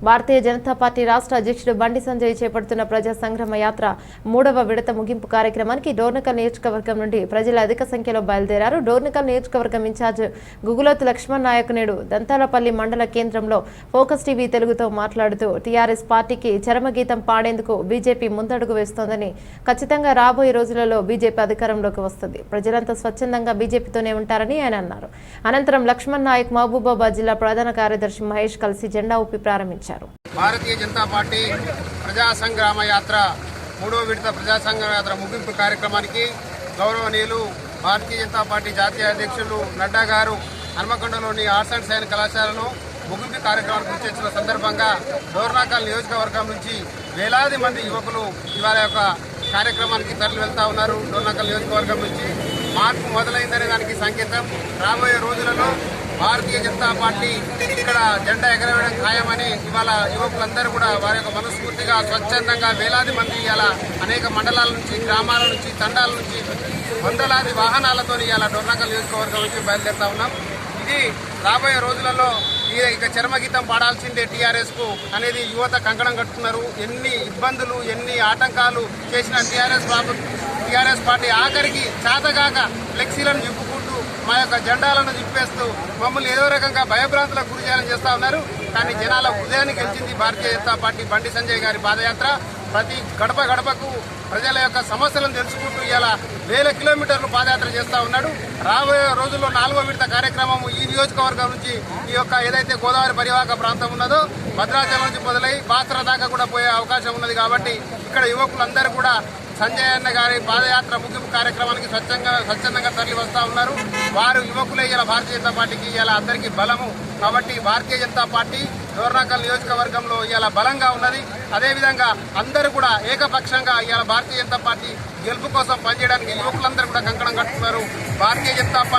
Bharatiya Janata party రాష్ట్ర అధ్యక్షుడు బండి సంజయ్ చేపడుతున్న ప్రజా సంగ్రామ యాత్ర 3వ విడత ముగింపు కార్యక్రమానికి డోర్నకల్ నియోజకవర్గం నుండి ప్రజలు అధిక సంఖ్యలో బయలుదేరారు. డోర్నకల్ నియోజకవర్గం ఇన్ఛార్జ్ గుగులోతు లక్ష్మణ్ నాయక్ నేడు దంతాలపల్లి మండల కేంద్రంలో ఫోకస్ టీవీ తెలుగుతో మాట్లాడుతూ టీఆర్ఎస్ పార్టీకి చరమగీతం పాడేందుకు బీజేపీ ముందడుగు వేస్తోందని, ఖచ్చితంగా రాబోయే రోజులలో బీజేపీ అధికారంలోకి వస్తుంది, ప్రజలంతా స్వచ్ఛందంగా బీజేపీతోనే ఉంటారని ఆయన అన్నారు. అనంతరం లక్ష్మణ్ నాయక్ మహబూబాబాద్ జిల్లా ప్రధాన కార్యదర్శి మహేష్ కలిసి జెండా ఊపి ప్రారంభించారు. భారతీయ జనతా పార్టీ ప్రజా సంగ్రామ యాత్ర 3వ విడత ప్రజా సంగ్రామ యాత్ర ముగింపు కార్యక్రమానికి గౌరవనీయులు భారతీయ జనతా పార్టీ జాతీయ అధ్యక్షులు నడ్డా గారు హన్మకొండలోని ఆర్ట్స్ అండ్ సైన్స్ కళాశాలను ముగింపు కార్యక్రమానికి గుర్తించిన సందర్భంగా డోర్నకల్ నియోజకవర్గం నుంచి వేలాది మంది యువకులు ఇవాళ యొక్క కార్యక్రమానికి తరలి వెళ్తా ఉన్నారు. డోర్నకల్ నియోజకవర్గం నుంచి మార్పు మొదలైందనే దానికి సంకేతం. రాబోయే రోజులలో భారతీయ జనతా పార్టీ ఇక్కడ జెండా ఎగరవేయడం ఖాయమని ఇవాళ యువకులందరూ కూడా వారి యొక్క మనస్ఫూర్తిగా స్వచ్ఛందంగా వేలాది మంది ఇవాళ అనేక మండలాల నుంచి, గ్రామాల నుంచి, తండాల నుంచి వందలాది వాహనాలతో ఇవాళ డోర్నకల్ నియోజకవర్గం నుంచి బయలుదేరుతా ఉన్నాం. ఇది రాబోయే రోజులలో ఇక చరమగీతం పాడాల్సిందే టీఆర్ఎస్ కు అనేది యువత కంకణం కట్టుకున్నారు. ఎన్ని ఇబ్బందులు, ఎన్ని ఆటంకాలు చేసిన టీఆర్ఎస్ పార్టీ ఆఖరికి చేతగాక ఫ్లెక్సీలను జిప్పుకుంటూ మా యొక్క జెండాలను జిప్పేస్తూ మమ్మల్ని ఏదో రకంగా భయభ్రాంతులకు గురి చేయాలని చేస్తా ఉన్నారు. కానీ జనాల హృదయాన్ని గెలిచింది భారతీయ జనతా పార్టీ బండి సంజయ్ గారి పాదయాత్ర. ప్రతి గడప గడపకు ప్రజల యొక్క సమస్యలను తెలుసుకుంటూ ఇలా వేల కిలోమీటర్లు పాదయాత్ర చేస్తూ ఉన్నాడు. రాబోయే రోజుల్లో 4వ విడత కార్యక్రమం ఈ నియోజకవర్గం నుంచి ఈ యొక్క ఏదైతే గోదావరి పరివాహక ప్రాంతం ఉన్నదో భద్రాచలం నుంచి మొదలై బాసర దాకా కూడా పోయే అవకాశం ఉన్నది. కాబట్టి ఇక్కడ యువకులందరూ కూడా సంజయ్ అన్న గారి పాదయాత్ర ముగింపు కార్యక్రమానికి స్వచ్ఛందంగా తరలి వస్తూ ఉన్నారు. వారు యువకులే ఇలా భారతీయ జనతా పార్టీకి ఇలా అందరికీ బలము. కాబట్టి భారతీయ జనతా పార్టీ డోర్నకల్ నియోజకవర్గంలో ఇలా బలంగా ఉన్నది. అదేవిధంగా అందరూ కూడా ఏకపక్షంగా ఇలా భారతీయ జనతా పార్టీ గెలుపు కోసం పనిచేయడానికి యువకులందరూ కూడా కంకణం కట్టుకున్నారు. భారతీయ జనతా పార్టీ